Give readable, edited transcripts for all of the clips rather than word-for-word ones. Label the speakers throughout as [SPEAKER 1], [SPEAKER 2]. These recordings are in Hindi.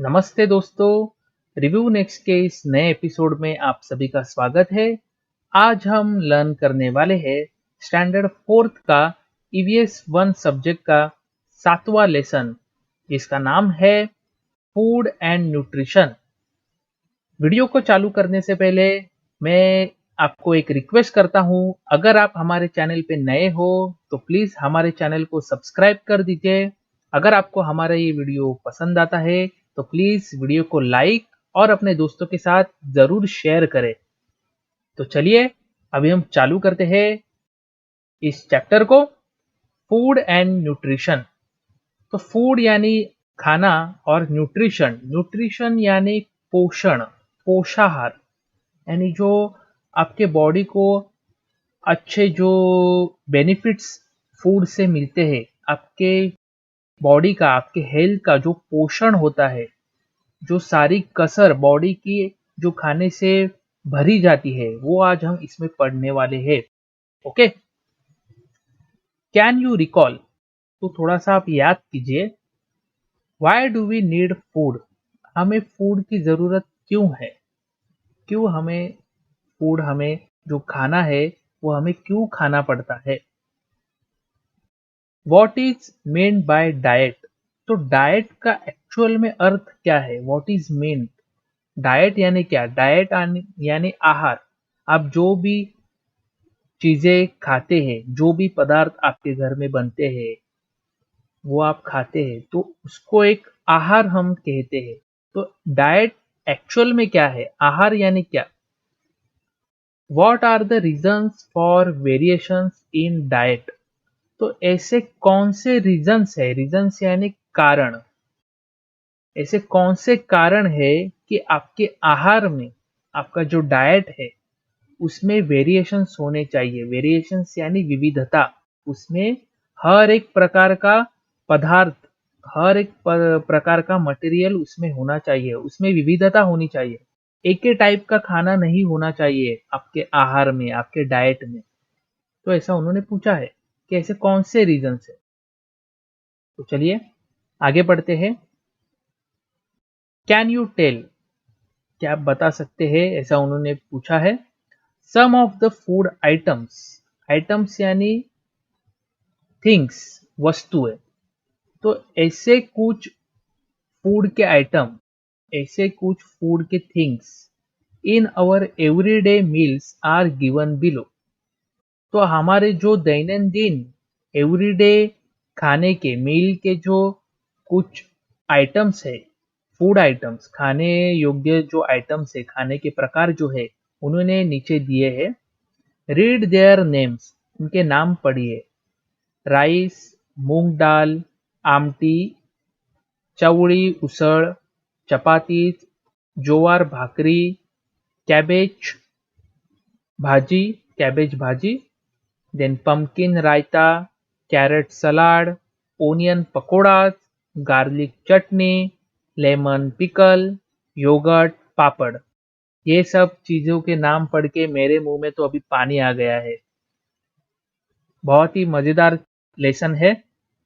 [SPEAKER 1] नमस्ते दोस्तों। रिव्यू नेक्स्ट के इस नए एपिसोड में आप सभी का स्वागत है। आज हम लर्न करने वाले हैं स्टैंडर्ड फोर्थ का ईवीएस 1 सब्जेक्ट का 7वां लेसन, जिसका नाम है फूड एंड न्यूट्रिशन। वीडियो को चालू करने से पहले मैं आपको एक रिक्वेस्ट करता हूं, अगर आप हमारे चैनल पे नए हो तो प्लीज हमारे चैनल को सब्सक्राइब कर दीजिए। अगर आपको हमारा ये वीडियो पसंद आता है तो प्लीज वीडियो को लाइक और अपने दोस्तों के साथ जरूर शेयर करें। तो चलिए अभी हम चालू करते हैं इस चैप्टर को, फूड एंड न्यूट्रिशन। तो फूड यानी खाना और न्यूट्रिशन, न्यूट्रिशन यानी पोषण, पोषाहार, यानी जो आपके बॉडी को अच्छे जो बेनिफिट्स फूड से मिलते हैं, आपके बॉडी का, आपके हेल्थ का जो पोषण होता है, जो सारी कसर बॉडी की जो खाने से भरी जाती है, वो आज हम इसमें पढ़ने वाले हैं। ओके, कैन यू रिकॉल, तो थोड़ा सा आप याद कीजिए, why do we need food, हमें फूड की जरूरत क्यों है, क्यों हमें फूड, हमें जो खाना है वो हमें क्यों खाना पड़ता है। What is main bye diet, तो डाइट का एक्चुअल में अर्थ क्या है, वॉट इज मेन। डाइट यानी क्या, डाइट यानी आहार। आप जो भी चीजें खाते हैं, जो भी पदार्थ आपके घर में बनते हैं वो आप खाते हैं, तो उसको एक आहार हम कहते हैं। तो डाइट एक्चुअल में क्या है, आहार यानी क्या। What are the reasons for variations in diet, तो ऐसे कौन से रीजंस है, रीजंस यानी कारण, ऐसे कौन से कारण है कि आपके आहार में, आपका जो डाइट है उसमें वेरिएशंस होने चाहिए। वेरिएशंस यानी विविधता, उसमें हर एक प्रकार का पदार्थ, हर एक प्रकार का मटेरियल उसमें होना चाहिए, उसमें विविधता होनी चाहिए। एक ही टाइप का खाना नहीं होना चाहिए आपके आहार में, आपके डाइट में। तो ऐसा उन्होंने पूछा है कि ऐसे कौन से रीजन है। तो चलिए आगे बढ़ते हैं। कैन यू टेल, क्या आप बता सकते हैं, ऐसा उन्होंने पूछा है। Some of the food items, items यानी थिंग्स, वस्तुएं। तो ऐसे कुछ फूड के आइटम, ऐसे कुछ फूड के things in our everyday meals are given below, तो हमारे जो दैनंदिन एवरीडे खाने के, मील के जो कुछ आइटम्स है, फूड आइटम्स, खाने योग्य जो आइटम्स है, खाने के प्रकार जो है, उन्होंने नीचे दिए हैं। रीड देयर नेम्स, उनके नाम पढ़िए। राइस, मूंग dal, amti, chavali usal, chapati, jowar bhakri, cabbage bhaji, cabbage bhaji, then pumpkin raita, carrot salad, onion pakoda, garlic chutney, lemon pickle, yogurt, papad. ये सब चीजों के नाम पढ़ के मेरे मुंह में तो अभी पानी आ गया है। बहुत ही मजेदार लेसन है,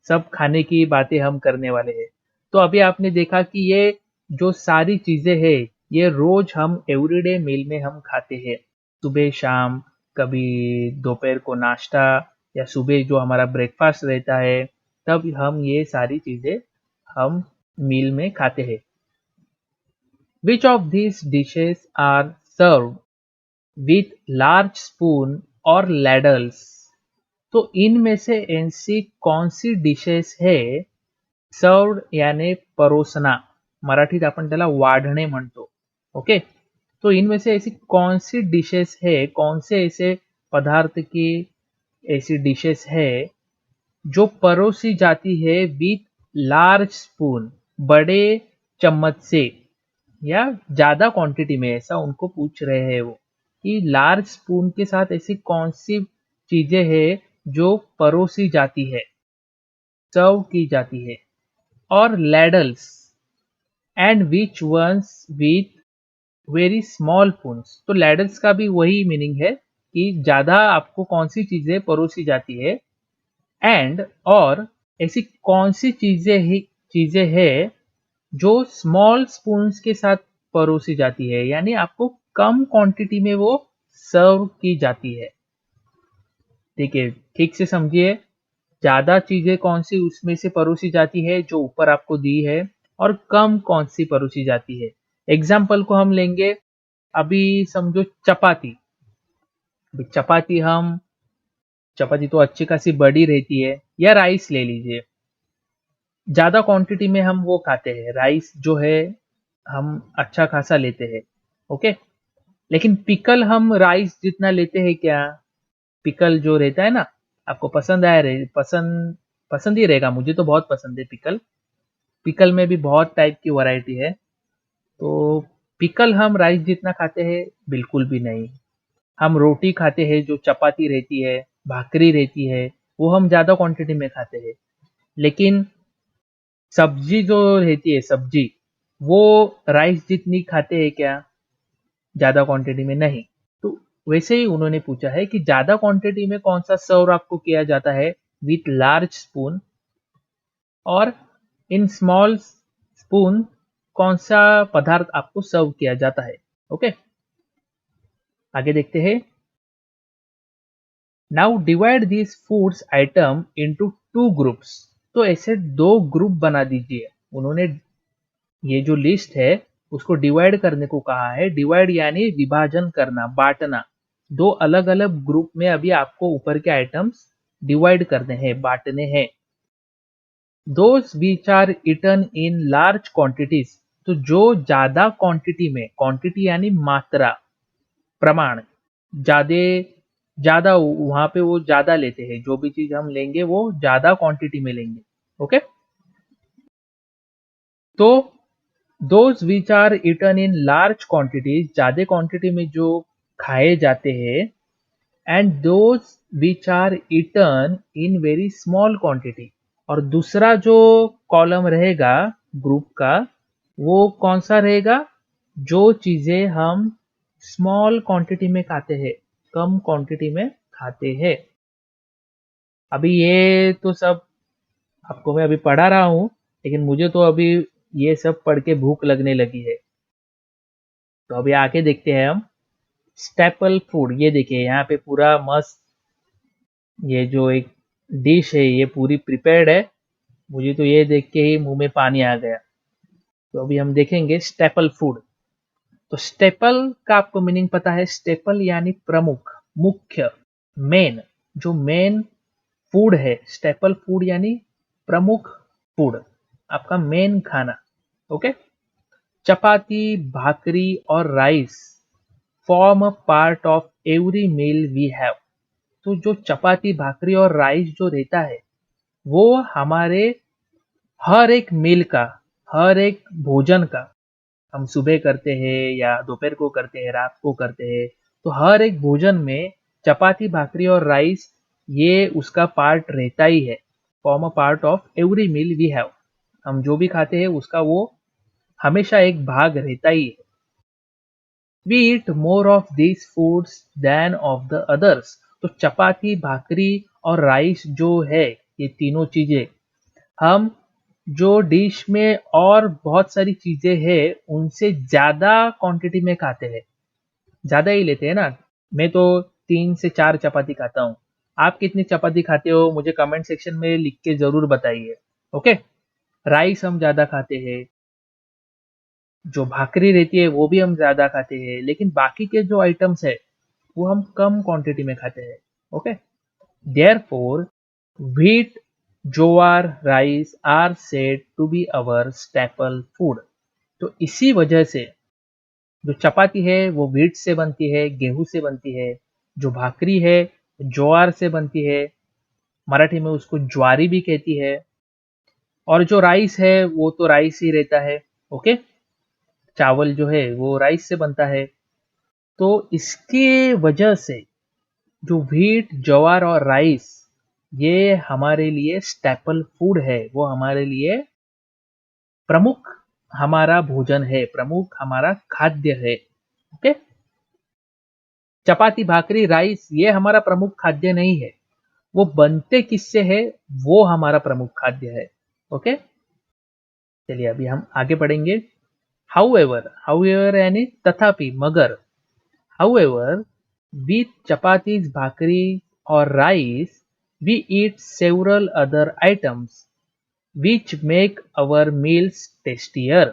[SPEAKER 1] सब खाने की बातें हम करने वाले हैं। तो अभी आपने देखा कि ये जो सारी चीजें हैं, ये रोज हम एवरीडे मील में हम खाते हैं, सुबह शाम, कभी दोपहर को नाश्ता, या सुबह जो हमारा ब्रेकफास्ट रहता है, तब हम ये सारी चीजें हम मील में खाते हैं। Which of these dishes are served with large spoon और लैडल्स, तो इनमें से ऐसी कौन सी डिशेस है, सर्व्ड यानी परोसना, मराठीत आपण त्याला वाढणे म्हणतो। ओके, तो इनमें से ऐसी कौन सी डिशेस है, कौन से ऐसे पदार्थ की ऐसी डिशेस है जो परोसी जाती है विथ लार्ज स्पून, बड़े चम्मच से, या ज्यादा क्वांटिटी में, ऐसा उनको पूछ रहे हैं वो कि लार्ज स्पून के साथ ऐसी कौन सी चीजें हैं जो परोसी जाती है, सर्व की जाती है। और ladles, and which ones with very small spoons, तो लैडल्स का भी वही मीनिंग है कि ज्यादा आपको कौन सी चीजें परोसी जाती है, एंड और ऐसी कौन सी चीजें हैं जो स्मॉल स्पून्स के साथ परोसी जाती है, यानी आपको कम क्वांटिटी में वो सर्व की जाती है। ठीक है, ठीक से समझिए, ज्यादा चीजें कौन सी उसमें से परोसी जाती है जो ऊपर आपको दी है, और कम कौन सी परोसी जाती है। एग्जाम्पल को हम लेंगे, अभी समझो चपाती। चपाती हम चपाती तो अच्छी खासी बड़ी रहती है, या राइस ले लीजिए, ज्यादा क्वांटिटी में हम वो खाते हैं, राइस जो है हम अच्छा खासा लेते हैं। ओके, लेकिन पिकल हम राइस जितना लेते हैं क्या? पिकल जो रहता है ना, आपको पसंद आया रहे, पसंद पसंद ही रहेगा, मुझे तो बहुत पसंद है पिकल। पिकल में भी बहुत टाइप की वैरायटी है। तो पिकल हम राइस जितना खाते हैं बिल्कुल भी नहीं। हम रोटी खाते हैं, जो चपाती रहती है, भाकरी रहती है, वो हम ज्यादा क्वांटिटी में खाते हैं। लेकिन सब्जी जो रहती है, सब्जी, वो राइस जितनी खाते हैं क्या? ज्यादा क्वांटिटी में नहीं। तो वैसे ही उन्होंने पूछा है कि ज्यादा क्वांटिटी में कौन सा सर्व आपको किया जाता है विथ लार्ज स्पून, और इन स्मॉल स्पून कौन सा पदार्थ आपको सर्व किया जाता है। ओके, आगे देखते हैं। Now divide this foods item into two groups. तो ऐसे दो ग्रुप बना दीजिए। उन्होंने ये जो लिस्ट है उसको डिवाइड करने को कहा है। डिवाइड यानी विभाजन करना, बांटना। दो अलग अलग ग्रुप में अभी आपको ऊपर के आइटम्स डिवाइड करने हैं, बांटने हैं। Those which are eaten in large quantities. तो जो ज्यादा क्वांटिटी में, क्वांटिटी यानी मात्रा, प्रमाण, ज्यादा ज्यादा वहां पे वो ज्यादा लेते हैं, जो भी चीज हम लेंगे वो ज्यादा क्वांटिटी में लेंगे। ओके, तो those which are eaten in large quantities, ज्यादा क्वांटिटी में जो खाए जाते हैं, and those which are eaten in very small quantity. और दूसरा जो कॉलम रहेगा ग्रुप का, वो कौन सा रहेगा? जो चीजें हम स्मॉल क्वांटिटी में खाते हैं, कम क्वांटिटी में खाते हैं। अभी ये तो सब आपको मैं अभी पढ़ा रहा हूँ, लेकिन मुझे तो अभी ये सब पढ़ के भूख लगने लगी है। तो अभी आके देखते हैं हम स्टेपल फूड। ये देखिए यहाँ पे पूरा मस्त, ये जो एक डिश है ये पूरी प्रिपेयर्ड है। मुझे तो ये देख के ही मुंह में पानी आ गया। तो अभी हम देखेंगे स्टेपल फूड। तो स्टेपल का आपको मीनिंग पता है? स्टेपल यानी प्रमुख, मुख्य, मेन। जो मेन फूड है, स्टेपल फूड यानी प्रमुख फूड, आपका मेन खाना। ओके, चपाती, भाकरी और rice form a part of every meal we have. तो जो चपाती, भाकरी और राइस जो रहता है, वो हमारे हर एक मील का, हर एक भोजन का, हम सुबह करते हैं या दोपहर को करते हैं, रात को करते हैं, तो हर एक भोजन में चपाती, भाकरी और राइस ये उसका पार्ट रहता ही है। Form a part of every meal we have. हम जो भी खाते हैं उसका वो हमेशा एक भाग रहता ही है। We eat more of these foods than of the others. तो चपाती, भाकरी और राइस जो है, ये तीनों चीजें हम जो डिश में और बहुत सारी चीजें हैं उनसे ज्यादा क्वांटिटी में खाते हैं, ज्यादा ही लेते हैं ना। मैं तो 3 से 4 चपाती खाता हूँ। आप कितनी चपाती खाते हो मुझे कमेंट सेक्शन में लिख के जरूर बताइए। ओके, राइस हम ज्यादा खाते हैं, जो भाकरी रहती है वो भी हम ज्यादा खाते हैं, लेकिन बाकी के जो आइटम्स है वो हम कम क्वांटिटी में खाते हैं। Okay, therefore wheat, jowar, rice are said to be our staple food. तो इसी वजह से जो चपाती है वो व्हीट से बनती है, गेहूं से बनती है। जो भाकरी है ज्वार से बनती है, मराठी में उसको ज्वारी भी कहती है। और जो राइस है वो तो राइस ही रहता है। ओके, चावल जो है वो राइस से बनता है। तो इसके वजह से जो व्हीट, ज्वार और राइस, ये हमारे लिए स्टेपल फूड है, वो हमारे लिए प्रमुख हमारा भोजन है, प्रमुख हमारा खाद्य है। ओके, चपाती, भाकरी, राइस ये हमारा प्रमुख खाद्य नहीं है, वो बनते किससे है वो हमारा प्रमुख खाद्य है। ओके, चलिए अभी हम आगे पढ़ेंगे। हाउएवर यानी तथापि, मगर। हाउएवर, विथ चपातीज, भाकरी और rice, we eat several other items which make our meals tastier।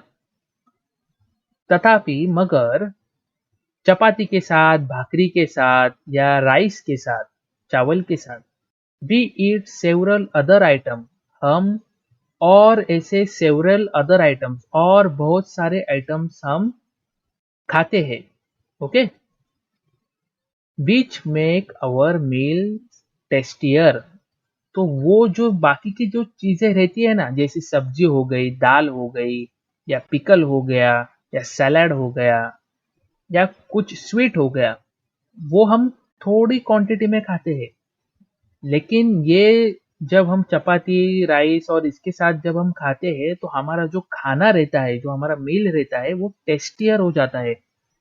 [SPEAKER 1] तथापि, मगर, चपाती के साथ, भाकरी के साथ या राइस के साथ, चावल के साथ, we eat several other items, हम और ऐसे several other items और बहुत सारे आइटम्स हम खाते हैं, okay, which make our meals tastier। तो वो जो बाकी की जो चीजें रहती है ना, जैसे सब्जी हो गई, दाल हो गई, या पिकल हो गया, या सैलाड हो गया, या कुछ स्वीट हो गया, वो हम थोड़ी क्वांटिटी में खाते हैं। लेकिन ये जब हम चपाती, राइस और इसके साथ जब हम खाते हैं तो हमारा जो खाना रहता है, जो हमारा मील रहता है, वो टेस्टियर हो जाता है।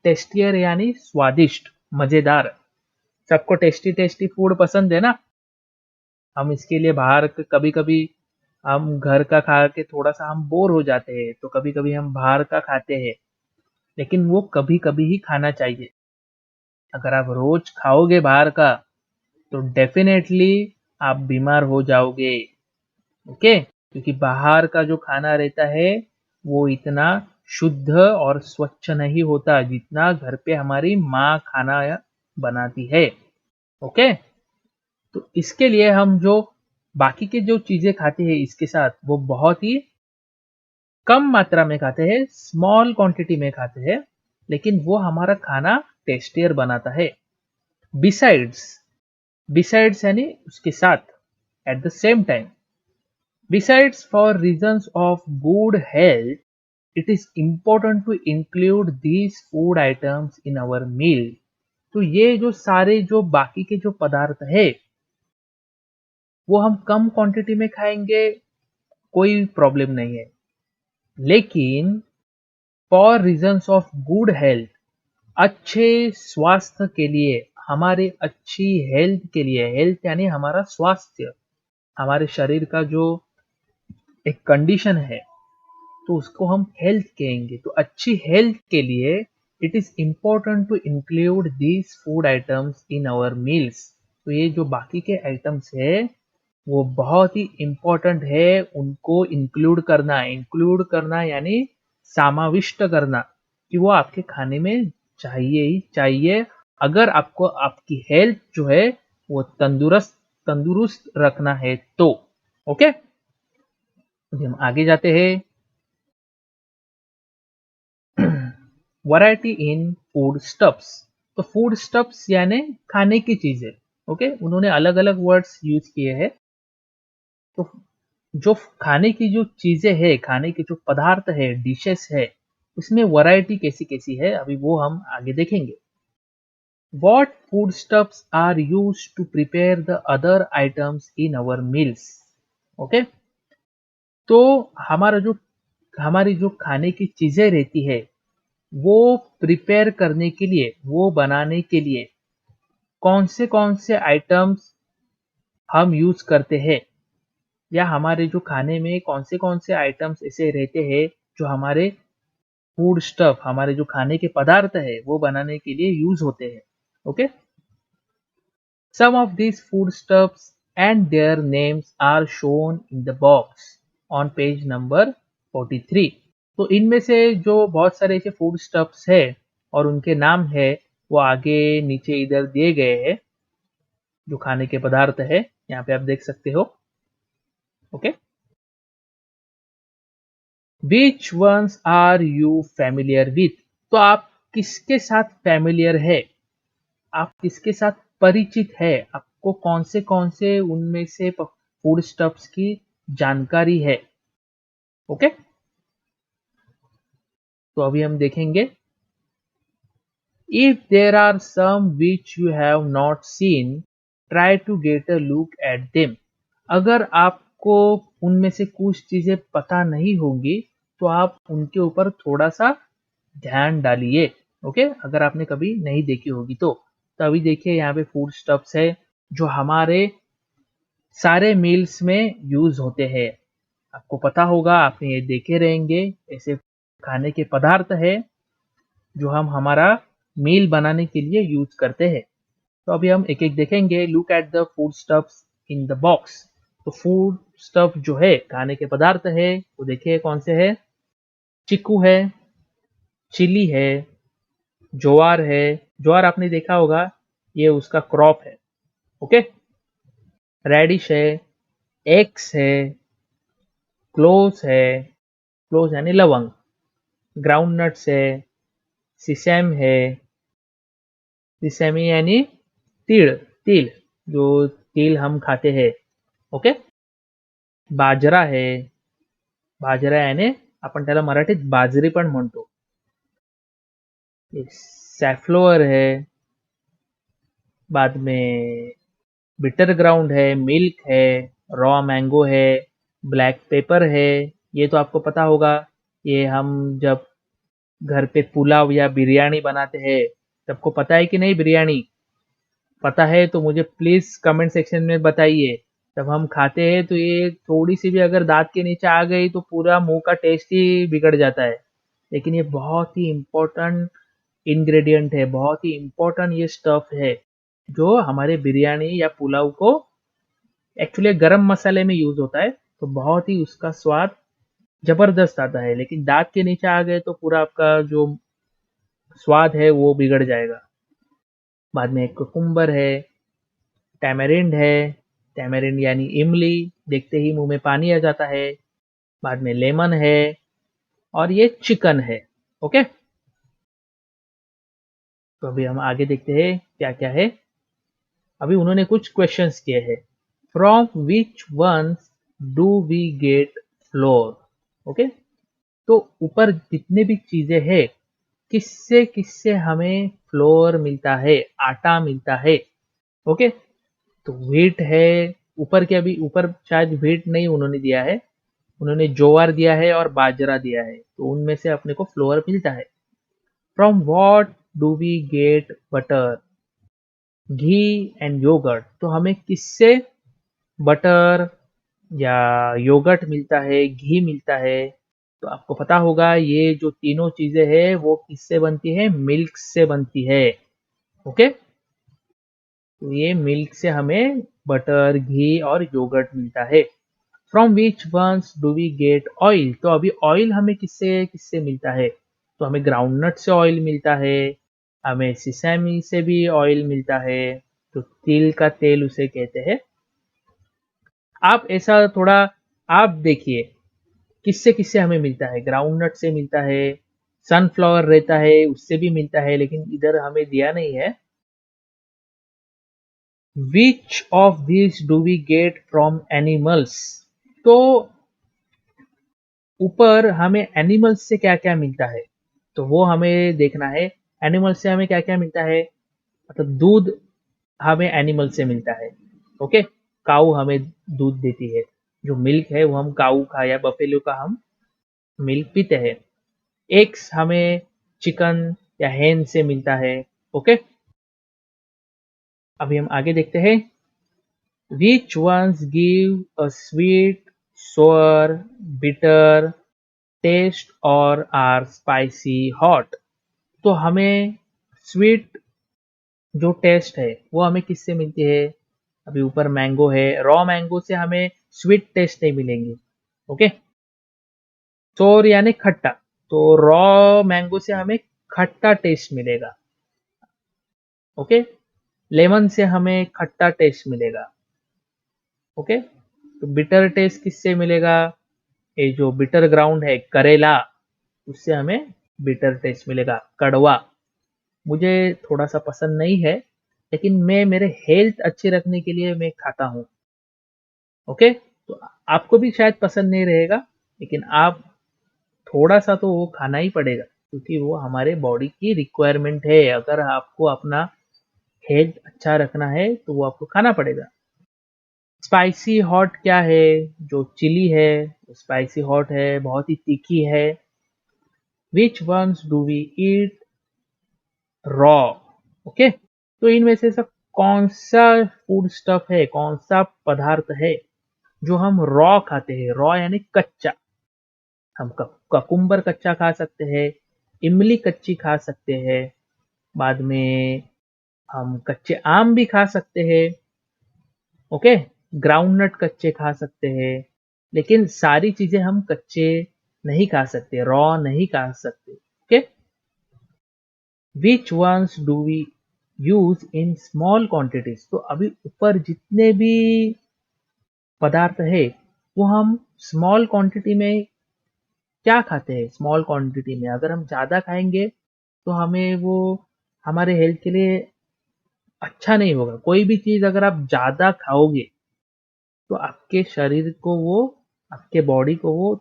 [SPEAKER 1] टेस्टियर यानी स्वादिष्ट, मजेदार। सबको टेस्टी टेस्टी फूड पसंद है ना। हम इसके लिए बाहर कभी कभी हम घर का खा के थोड़ा सा हम बोर हो जाते हैं, तो कभी कभी हम बाहर का खाते हैं, लेकिन वो कभी कभी ही खाना चाहिए। अगर आप रोज खाओगे बाहर का तो डेफिनेटली आप बीमार हो जाओगे, ओके, क्योंकि बाहर का जो खाना रहता है वो इतना शुद्ध और स्वच्छ नहीं होता जितना घर पे हमारी माँ खाना बनाती है, ओके। तो इसके लिए हम जो बाकी के जो चीजें खाते हैं इसके साथ, वो बहुत ही कम मात्रा में खाते हैं, स्मॉल क्वांटिटी में खाते हैं, लेकिन वो हमारा खाना टेस्टियर बनाता है। बिसाइड्स, बिसाइड्स यानी उसके साथ, at the same time, besides, for reasons of good health, it is important to include these food items in our meal। तो ये जो सारे जो बाकी के जो पदार्थ है वो हम कम क्वांटिटी में खाएंगे, कोई प्रॉब्लम नहीं है, लेकिन for reasons of good health, अच्छे स्वास्थ्य के लिए, हमारे अच्छी हेल्थ के लिए, हेल्थ यानी हमारा स्वास्थ्य, हमारे शरीर का जो एक कंडीशन है, तो उसको हम हेल्थ कहेंगे। तो अच्छी हेल्थ के लिए it is important to include these food items in our meals. तो ये जो बाकी के आइटम्स है वो बहुत ही इम्पोर्टेंट है, उनको इंक्लूड करना यानी समाविष्ट करना, कि वो आपके खाने में चाहिए ही चाहिए, अगर आपको आपकी हेल्थ जो है वो तंदुरुस्त रखना है तो, ओके। तो हम आगे जाते हैं। Variety in food stuffs. तो फूड स्टफ्स यानी खाने की चीजें, ओके, उन्होंने अलग अलग वर्ड्स यूज किए हैं। तो जो खाने की जो चीजें है, खाने के जो पदार्थ है, डिशेस है, उसमें वैरायटी कैसी कैसी है अभी वो हम आगे देखेंगे। What foodstuffs are used to prepare the other items in our meals? Okay, तो हमारी जो खाने की चीजें रहती है वो प्रिपेयर करने के लिए, वो बनाने के लिए कौन से आइटम्स हम यूज करते हैं, या हमारे जो खाने में कौन से आइटम्स ऐसे रहते हैं जो हमारे फूड स्टफ, हमारे जो खाने के पदार्थ है वो बनाने के लिए यूज होते हैं, okay. Some of these foodstuffs and their names are shown in the box on page number 43। तो इनमें से जो बहुत सारे ऐसे फूड स्टफ्स है और उनके नाम है वो आगे नीचे इधर दिए गए हैं, जो खाने के पदार्थ है यहाँ पे आप देख सकते हो, okay. Which ones are you familiar with. तो आप किसके साथ फैमिलियर है, आप किसके साथ परिचित है, आपको कौन से उनमें से फूड स्टफ्स की जानकारी है, ओके। तो अभी हम देखेंगे। If there are some which you have not seen, try to get a look at them. अगर आपको उनमें से कुछ चीजें पता नहीं होंगी तो आप उनके ऊपर थोड़ा सा ध्यान डालिए, ओके, अगर आपने कभी नहीं देखी होगी तो अभी देखिए यहाँ पे फूड स्टफ्स है जो हमारे सारे मील्स में यूज होते हैं। आपको पता होगा, आपने ये देखे रहेंगे, ऐसे खाने के पदार्थ है जो हम हमारा मील बनाने के लिए यूज करते हैं। तो अभी हम एक एक देखेंगे। Look at the food stuffs in the box. तो फूड स्टफ जो है, खाने के पदार्थ है, वो देखिए कौन से है। चिक्कू है, चिली है, ज्वार है। ज्वार आपने देखा होगा, ये उसका क्रॉप है। ओके। रेडिश है, एग्स है, क्लोव्स है, क्लोव्स यानी लवंग, ग्राउंड नट्स है, सिसम है, सिसमी यानी तीळ, तिल, जो तिल हम खाते हैं। ओके। बाजरा है, बाजरा यानी आपण त्याला मराठीत बाजरी पण म्हणतो। सैफ्लोवर है, बाद में बिटर ग्राउंड है, मिल्क है, रॉ मैंगो है, ब्लैक पेपर है। ये तो आपको पता होगा, ये हम जब घर पे पुलाव या बिरयानी बनाते हैं, सबको पता है कि नहीं बिरयानी? पता है तो मुझे प्लीज कमेंट सेक्शन में बताइए। जब हम खाते हैं तो ये थोड़ी सी भी अगर दांत के नीचे आ गई तो पूरा मुंह का टेस्ट ही बिगड़ जाता है। लेकिन ये बहुत ही इम्पोर्टेंट इंग्रेडिएंट है, बहुत ही इम्पोर्टेंट ये स्टफ है, जो हमारे बिरयानी या पुलाव को एक्चुअली गरम मसाले में यूज होता है। तो बहुत ही उसका स्वाद जबरदस्त आता है, लेकिन दांत के नीचे आ गए तो पूरा आपका जो स्वाद है वो बिगड़ जाएगा। बाद में कुकुम्बर है, टैमरिंड है, टैमरिंड यानी इमली, देखते ही मुंह में पानी आ जाता है। बाद में लेमन है, और ये चिकन है। ओके। तो अभी हम आगे देखते हैं क्या क्या है। अभी उन्होंने कुछ क्वेश्चंस किए हैं। From which ones do we get flour? Okay. तो ऊपर जितने भी चीजें हैं, किससे किससे हमें फ्लोर मिलता है, आटा मिलता है। ओके। तो व्हीट है, ऊपर के अभी ऊपर शायद व्हीट नहीं उन्होंने दिया है, उन्होंने ज्वार दिया है और बाजरा दिया है, तो उनमें से अपने को फ्लोर मिलता है। From what do we get butter? Ghee and yogurt. तो हमें किससे बटर या योगर्ट मिलता है, घी मिलता है? तो आपको पता होगा, ये जो तीनों चीजें हैं वो किससे बनती है? मिल्क से बनती है। ओके। तो ये मिल्क से हमें बटर, घी और योगर्ट मिलता है। From which ones do we get oil? तो अभी ऑयल हमें किससे किससे मिलता है? तो हमें ग्राउंडनट से ऑयल मिलता है, हमें सिसमी से भी ऑयल मिलता है, तो तिल का तेल उसे कहते हैं। आप ऐसा थोड़ा आप देखिए, किससे किससे हमें मिलता है? ग्राउंडनट से मिलता है, सनफ्लावर रहता है उससे भी मिलता है, लेकिन इधर हमें दिया नहीं है। Which of this do we get from animals? तो ऊपर हमें एनिमल्स से क्या क्या मिलता है, तो वो हमें देखना है। एनिमल्स से हमें क्या क्या मिलता है, मतलब दूध हमें एनिमल से मिलता है। ओके। काऊ हमें दूध देती है, जो मिल्क है वो हम काऊ का या बफेलो का हम मिल्क पीते हैं। एग्स हमें चिकन या हेन से मिलता है। ओके। अभी हम आगे देखते हैं। Which ones give a sweet, sour, bitter taste और आर स्पाइसी हॉट? तो हमें स्वीट जो टेस्ट है वो हमें किससे मिलती है? अभी ऊपर मैंगो है, रॉ मैंगो से हमें स्वीट टेस्ट नहीं मिलेंगे। ओके। सोर यानी खट्टा, तो रॉ मैंगो से हमें खट्टा टेस्ट मिलेगा। ओके। लेमन से हमें खट्टा टेस्ट मिलेगा। ओके। तो बिटर टेस्ट किससे मिलेगा? ये जो बिटर ग्राउंड है, करेला, उससे हमें बिटर टेस्ट मिलेगा, कड़वा। मुझे थोड़ा सा पसंद नहीं है, लेकिन मैं मेरे हेल्थ अच्छी रखने के लिए मैं खाता हूँ। ओके। तो आपको भी शायद पसंद नहीं रहेगा, लेकिन आप थोड़ा सा तो वो खाना ही पड़ेगा, क्योंकि वो हमारे बॉडी की रिक्वायरमेंट है। अगर आपको अपना हेल्थ अच्छा रखना है तो वो आपको खाना पड़ेगा। स्पाइसी हॉट क्या है? जो चिली है स्पाइसी हॉट है, बहुत ही तीखी है। Which ones do we eat raw? Okay. तो इनमें से सब कौन सा फूड स्टफ है, कौन सा पदार्थ है जो हम रॉ खाते हैं, रॉ यानी कच्चा। हम ककुम्बर कच्चा खा सकते हैं, इमली कच्ची खा सकते हैं, बाद में हम कच्चे आम भी खा सकते हैं। ओके, ग्राउंडनट कच्चे खा सकते हैं, लेकिन सारी चीजें हम कच्चे नहीं खा सकते, रॉ नहीं खा सकते। Okay, which ones do we use in small quantities. तो अभी ऊपर जितने भी पदार्थ है वो हम स्मॉल क्वांटिटी में क्या खाते हैं। स्मॉल क्वांटिटी में अगर हम ज्यादा खाएंगे तो हमें वो हमारे हेल्थ के लिए अच्छा नहीं होगा। कोई भी चीज अगर आप ज्यादा खाओगे तो आपके शरीर को वो, आपके बॉडी को वो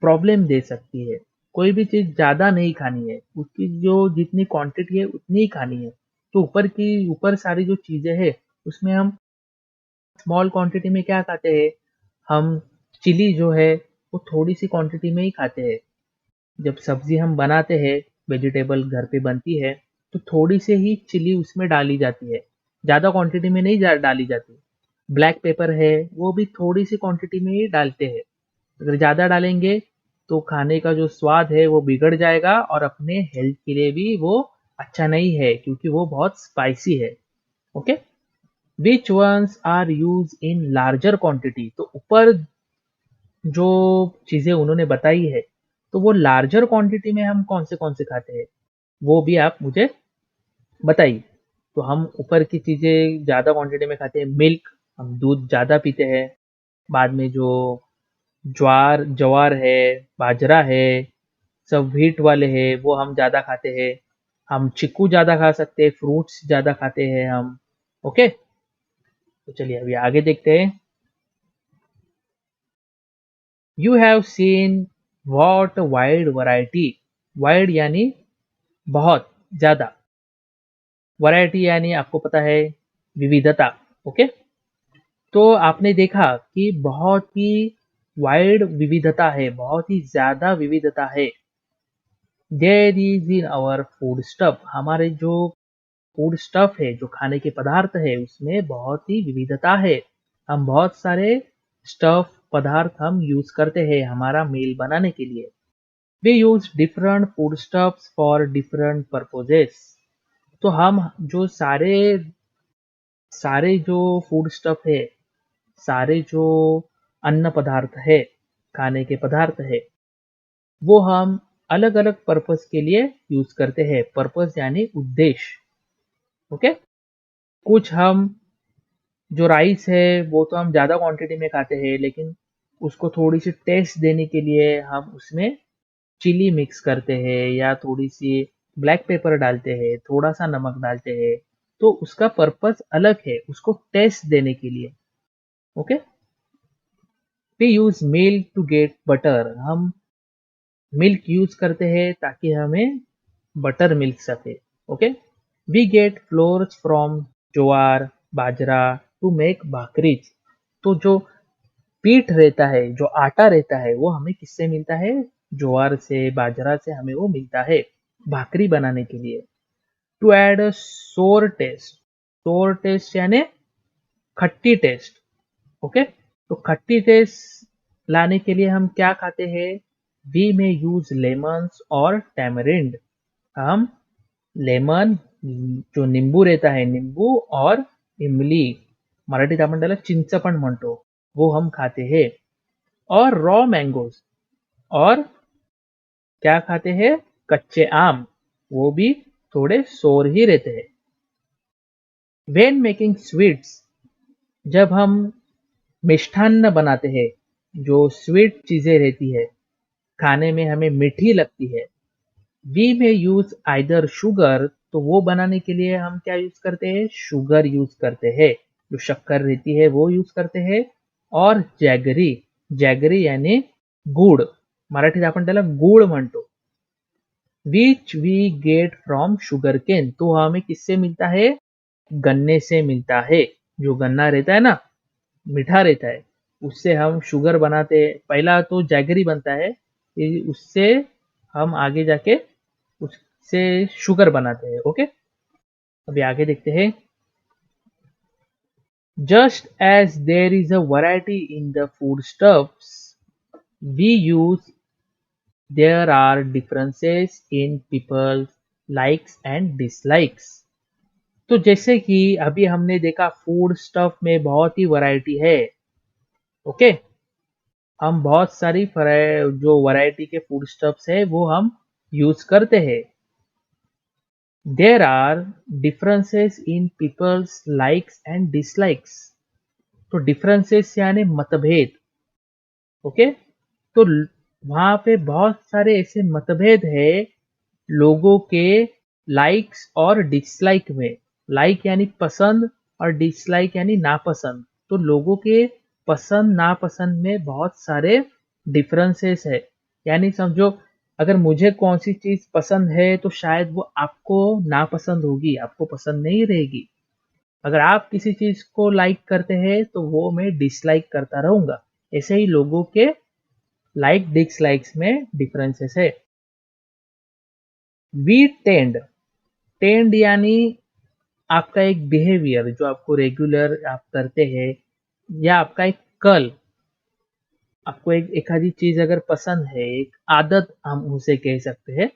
[SPEAKER 1] प्रॉब्लम दे सकती है। कोई भी चीज ज्यादा नहीं खानी है, उसकी जो जितनी क्वांटिटी है उतनी ही खानी है। तो ऊपर सारी जो चीजें हैं उसमें हम स्मॉल क्वांटिटी में क्या खाते हैं, हम चिली जो है वो थोड़ी सी क्वांटिटी में ही खाते हैं। जब सब्जी हम बनाते हैं, वेजिटेबल घर पे बनती है, तो थोड़ी से ही चिली उसमें डाली जाती है, ज़्यादा क्वांटिटी में नहीं डाली जाती। ब्लैक पेपर है वो भी थोड़ी सी क्वांटिटी में ही डालते हैं। अगर ज़्यादा डालेंगे तो खाने का जो स्वाद है वो बिगड़ जाएगा और अपने हेल्थ के लिए भी वो अच्छा नहीं है, क्योंकि वो बहुत स्पाइसी है। Okay, which ones are use in larger quantity. तो ऊपर जो चीजें उन्होंने बताई है, तो वो लार्जर क्वांटिटी में हम कौन से खाते हैं, वो भी आप मुझे बताइए। तो हम ऊपर की चीजें ज्यादा क्वांटिटी में खाते हैं, मिल्क, हम दूध ज्यादा पीते हैं। बाद में जो ज्वार जवार है, बाजरा है, सब व्हीट वाले हैं वो हम ज्यादा खाते हैं। हम चिक्कू ज्यादा खा सकते हैं, फ्रूट्स ज्यादा खाते हैं हम। ओके, तो चलिए अभी आगे देखते हैं। You have seen what wide variety. Wide यानी बहुत ज्यादा, वैरायटी यानी आपको पता है विविधता। ओके, तो आपने देखा कि बहुत ही वाइड विविधता है, बहुत ही ज्यादा विविधता है। There is in our food stuff. हमारे जो फूड स्टफ है, जो खाने के पदार्थ है, उसमें बहुत ही विविधता है। हम बहुत सारे स्टफ पदार्थ हम यूज करते हैं हमारा मील बनाने के लिए। We use different food stuffs for different purposes. तो हम जो सारे सारे जो फूड स्टफ है, सारे जो अन्न पदार्थ है, खाने के पदार्थ है, वो हम अलग अलग पर्पस के लिए यूज करते हैं। पर्पस यानी उद्देश्य। ओके, कुछ हम जो राइस है वो तो हम ज्यादा क्वांटिटी में खाते हैं, लेकिन उसको थोड़ी सी टेस्ट देने के लिए हम उसमें चिली मिक्स करते हैं या थोड़ी सी ब्लैक पेपर डालते हैं, थोड़ा सा नमक डालते हैं। तो उसका पर्पस अलग है, उसको टेस्ट देने के लिए। Okay, we use milk to get butter. हम मिल्क यूज करते हैं ताकि हमें बटर मिल सके। Okay, we get flours from jowar bajra to make bhakris. तो जो पीठ रहता है, जो आटा रहता है, वो हमें किससे मिलता है, ज्वार से, बाजरा से हमें वो मिलता है भाकरी बनाने के लिए। टू ऐड अ सोर टेस्ट। सोर टेस्ट यानी खट्टी टेस्ट। ओके, तो खट्टी टेस्ट लाने के लिए हम क्या खाते हैं, वी में यूज लेमन्स और टैमरिंड। हम लेमन, जो नींबू रहता है, नींबू और इमली, मराठीत आपण त्याला चिंच पण म्हणतो, वो हम खाते हैं। और रॉ मैंगोज, और क्या खाते हैं, कच्चे आम, वो भी थोड़े सोर ही रहते हैं। वेन मेकिंग स्वीट्स, जब हम मिष्ठान्न बनाते हैं, जो स्वीट चीजें रहती है, खाने में हमें मीठी लगती है, वी में यूज आइदर शुगर। तो वो बनाने के लिए हम क्या यूज करते हैं, शुगर यूज करते हैं, जो शक्कर रहती है वो यूज करते हैं। और जैगरी, जैगरी यानी गुड़, मराठीत आपण त्याला गुड़ म्हणतो, which we get from sugarcane. तो हमें किससे मिलता है, गन्ने से मिलता है। जो गन्ना रहता है ना, मीठा रहता है, उससे हम शुगर बनाते हैं। पहला तो जैगरी बनता है, फिर उससे हम आगे जाके उससे शुगर बनाते हैं। ओके, अभी आगे देखते हैं। Just as there is a variety in the foodstuffs we use, there are differences in people's likes and dislikes. तो जैसे कि अभी हमने देखा फूड स्टफ में बहुत ही वैरायटी है। ओके, हम बहुत सारी जो वैरायटी के फूड स्टफ्स है वो हम यूज करते हैं। There are differences in people's likes and dislikes. तो डिफरेंसेस यानी मतभेद। ओके, तो वहां पे बहुत सारे ऐसे मतभेद है लोगों के लाइक्स और डिसलाइक में। लाइक यानी पसंद और डिसलाइक यानी नापसंद। तो लोगों के पसंद नापसंद में बहुत सारे डिफरेंसेस है। यानी समझो, अगर मुझे कौन सी चीज पसंद है तो शायद वो आपको नापसंद होगी, आपको पसंद नहीं रहेगी। अगर आप किसी चीज को लाइक करते हैं तो वो मैं डिसलाइक करता रहूंगा। ऐसे ही लोगों के लाइक डिसलाइक्स में डिफरेंसेस है। वी टेंड यानी आपका एक बिहेवियर जो आपको रेगुलर आप करते हैं, या आपका एक कल। आपको एक एखादी चीज अगर पसंद है, एक आदत हम उसे कह सकते हैं।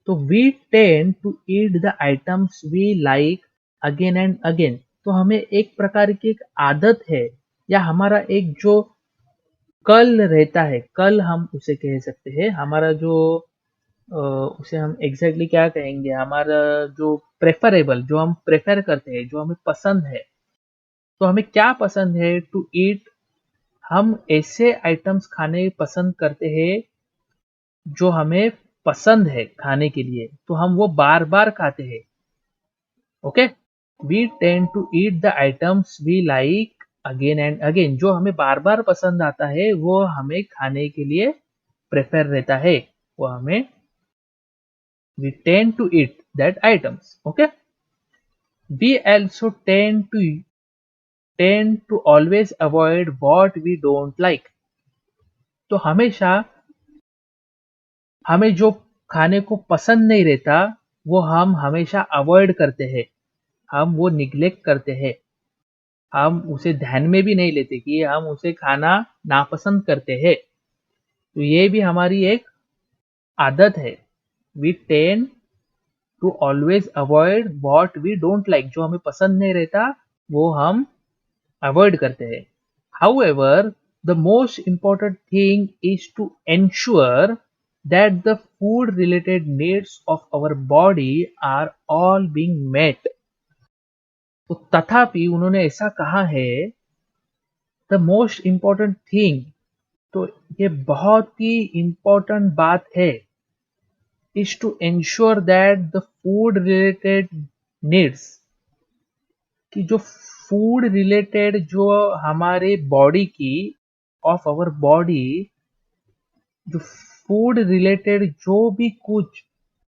[SPEAKER 1] तो we tend to eat the items we like again and again. तो हमें एक प्रकार की एक आदत है, या हमारा एक जो कल रहता है, कल हम उसे कह सकते हैं। हमारा जो उसे हम एग्जैक्टली क्या कहेंगे, हमारा जो प्रेफरेबल, जो हम प्रेफर करते हैं, जो हमें पसंद है। तो हमें क्या पसंद है टू ईट, हम ऐसे आइटम्स खाने पसंद करते हैं जो हमें पसंद है खाने के लिए, तो हम वो बार बार खाते हैं। Okay, we tend to eat the items we like again and again. जो हमें बार बार पसंद आता है वो हमें खाने के लिए प्रेफर रहता है, वो हमें we tend to eat that items. Okay, we also tend to always avoid what we don't like. तो हमेशा हमें जो खाने को पसंद नहीं रहता वो हम हमेशा अवॉइड करते हैं, हम वो निग्लेक्ट करते हैं, हम उसे ध्यान में भी नहीं लेते कि हम उसे खाना नापसंद करते हैं। तो ये भी हमारी एक आदत है। We tend to always avoid what we don't like. जो हमें पसंद नहीं रहता वो हम अवॉइड करते हैं। However, the most important thing is to ensure that the food related needs of our body are all being met. तो तथापि उन्होंने ऐसा कहा है, द मोस्ट इम्पॉर्टेंट थिंग, तो ये बहुत ही इम्पोर्टेंट बात है, is to ensure that the food related needs, कि जो फूड रिलेटेड जो हमारे बॉडी की, ऑफ आवर बॉडी, जो फूड रिलेटेड जो भी कुछ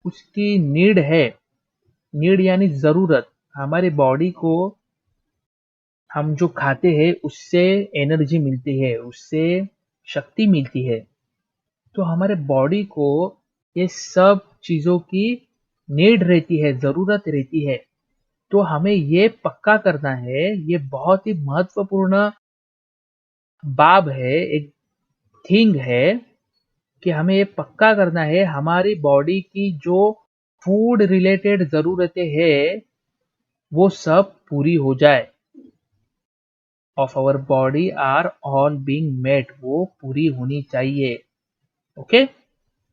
[SPEAKER 1] उसकी नीड है, नीड यानी जरूरत, हमारे बॉडी को हम जो खाते हैं उससे एनर्जी मिलती है, उससे शक्ति मिलती है। तो हमारे बॉडी को ये सब चीजों की नीड रहती है, जरूरत रहती है। तो हमें ये पक्का करना है, ये बहुत ही महत्वपूर्ण बाब है, एक थिंग है, कि हमें ये पक्का करना है हमारी बॉडी की जो फूड रिलेटेड जरूरतें हैं वो सब पूरी हो जाए। Of our body are all being met, वो पूरी होनी चाहिए। ओके,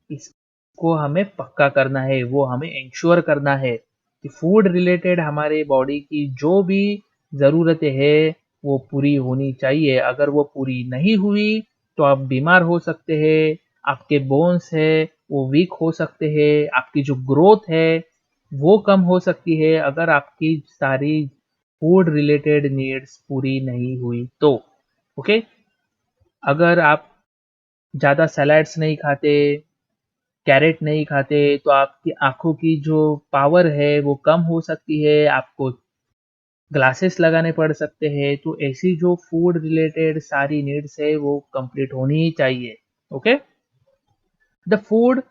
[SPEAKER 1] इसको हमें पक्का करना है, वो हमें इंश्योर करना है कि फूड रिलेटेड हमारे बॉडी की जो भी जरूरतें हैं वो पूरी होनी चाहिए। अगर वो पूरी नहीं हुई तो आप बीमार हो सकते हैं, आपके बोन्स है वो वीक हो सकते हैं, आपकी जो ग्रोथ है वो कम हो सकती है, अगर आपकी सारी फूड रिलेटेड नीड्स पूरी नहीं हुई तो। ओके, अगर आप ज़्यादा सैलड्स नहीं खाते, कैरेट नहीं खाते, तो आपकी आंखों की जो पावर है वो कम हो सकती है, आपको ग्लासेस लगाने पड़ सकते हैं। तो ऐसी जो फूड रिलेटेड सारी नीड्स है वो कंप्लीट होनी ही चाहिए। ओके, द फूड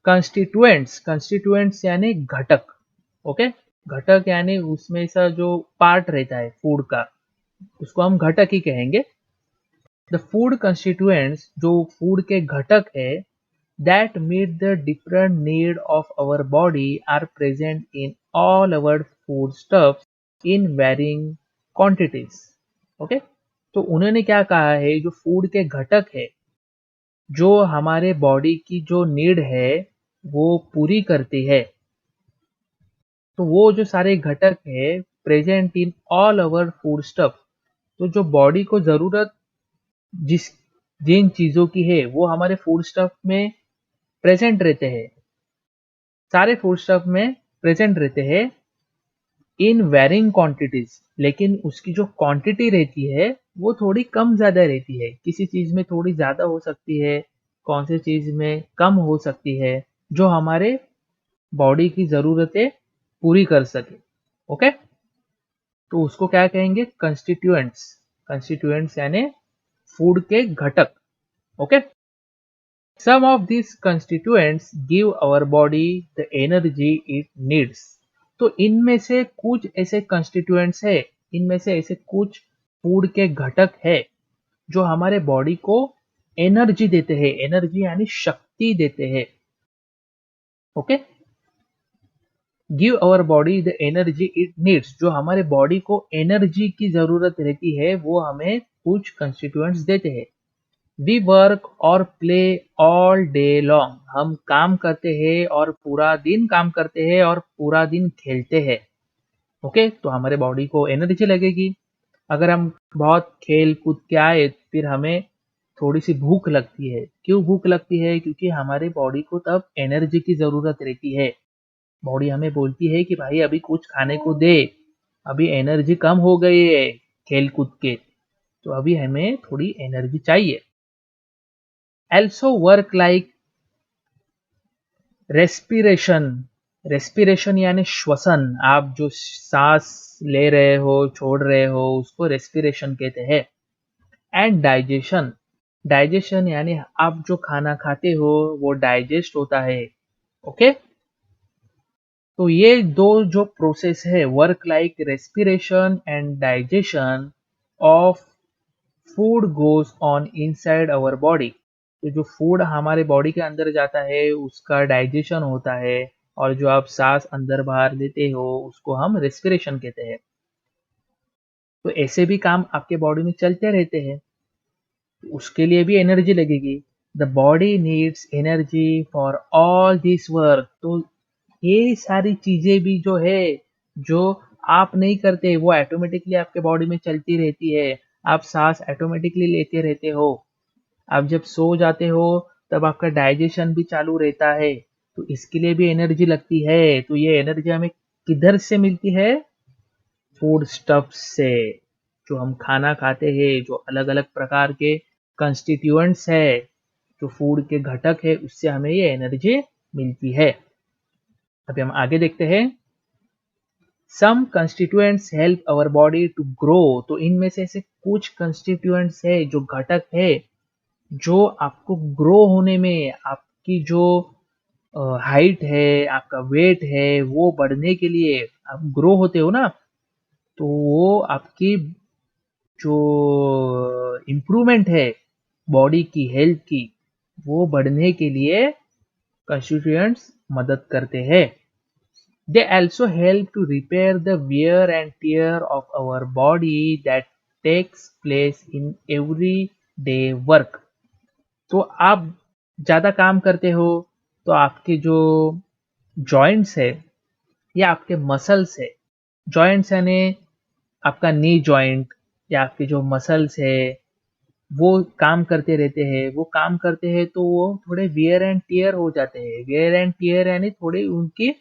[SPEAKER 1] कंस्टिट्यूएंट्स यानी घटक। ओके, घटक यानी उसमें सा जो पार्ट रहता है फूड का, उसको हम घटक ही कहेंगे। द फूड कंस्टिट्यूएंट्स, जो फूड के घटक है, that meet the different need of our body are present in all our foodstuffs in varying quantities. Okay, तो उन्होंने क्या कहा है, जो फूड के घटक है जो हमारे बॉडी की जो नीड है वो पूरी करती है, तो वो जो सारे घटक है present in all our food stuff, तो जो बॉडी को जरूरत जिस जिन चीजों की है वो हमारे फूड स्टफ में प्रेजेंट रहते हैं, सारे फूड स्टफ में प्रेजेंट रहते हैं इन वेरिंग क्वांटिटीज, लेकिन उसकी जो क्वांटिटी रहती है वो थोड़ी कम ज्यादा रहती है। किसी चीज में थोड़ी ज्यादा हो सकती है, कौन सी चीज में कम हो सकती है, जो हमारे बॉडी की जरूरतें पूरी कर सके। ओके, तो उसको क्या कहेंगे, कंस्टिट्यूएंट्स। कंस्टिट्यूएंट्स यानी फूड के घटक। Okay, some of these constituents give our body the energy it needs। तो इनमें से कुछ ऐसे कंस्टिट्यूएंट्स है, इनमें से ऐसे कुछ फूड के घटक है जो हमारे बॉडी को एनर्जी देते हैं, एनर्जी यानी शक्ति देते हैं। Okay, give our body the energy it needs, जो हमारे बॉडी को एनर्जी की जरूरत रहती है वो हमें कुछ कंस्टिट्यूएंट्स देते हैं। वी वर्क और प्ले ऑल डे लॉन्ग, हम काम करते हैं और पूरा दिन काम करते हैं और पूरा दिन खेलते हैं। ओके, तो हमारे बॉडी को एनर्जी लगेगी। अगर हम बहुत खेल कूद के आए फिर हमें थोड़ी सी भूख लगती है। क्यों भूख लगती है? क्योंकि हमारे बॉडी को तब एनर्जी की जरूरत रहती है। बॉडी हमें बोलती है कि भाई अभी कुछ खाने को दे, अभी एनर्जी कम हो गई है खेल कूद के, तो अभी हमें थोड़ी एनर्जी चाहिए। also work like respiration. Respiration यानी श्वसन, आप जो सांस ले रहे हो छोड़ रहे हो उसको रेस्पिरेशन कहते हैं। एंड डाइजेशन, डाइजेशन यानी आप जो खाना खाते हो वो डाइजेस्ट होता है। ओके, तो ये दो जो प्रोसेस है, work like respiration and digestion of food goes on inside our body, तो जो फूड हमारे बॉडी के अंदर जाता है उसका डाइजेशन होता है, और जो आप सांस अंदर बाहर लेते हो उसको हम रेस्पिरेशन कहते हैं। तो ऐसे भी काम आपके बॉडी में चलते रहते हैं, तो उसके लिए भी एनर्जी लगेगी। The body needs energy for all this work, तो ये सारी चीजें भी जो है, जो आप नहीं करते वो ऑटोमेटिकली आपके बॉडी में चलती रहती है। आप सांस ऑटोमेटिकली लेते रहते हो, आप जब सो जाते हो तब आपका डाइजेशन भी चालू रहता है, तो इसके लिए भी एनर्जी लगती है। तो ये एनर्जी हमें किधर से मिलती है? फूड स्टफ से। जो हम खाना खाते हैं, जो अलग अलग प्रकार के कंस्टिट्यूएंट्स है, जो फूड के घटक है, उससे हमें ये एनर्जी मिलती है। अभी हम आगे देखते हैं। Some constituents help our body to grow, तो इनमें से ऐसे कुछ कंस्टिट्यूएंट्स है, जो घटक है जो आपको ग्रो होने में, आपकी जो हाइट है, आपका वेट है, वो बढ़ने के लिए, आप ग्रो होते हो ना, तो वो आपकी जो इम्प्रूवमेंट है बॉडी की हेल्थ की, वो बढ़ने के लिए कंस्टिट्यूएंट्स मदद करते हैं। दे also help to repair the wear and tear of our body that takes place in everyday work। तो आप ज़्यादा काम करते हो तो आपके जो जॉइंट्स है या आपके मसल्स है, जॉइंट्स यानी आपका नी जॉइंट या आपके जो मसल्स है वो काम करते रहते हैं, वो काम करते हैं तो वो थोड़े वियर एंड टियर हो जाते हैं। वियर एंड टियर यानी थोड़ी उनकी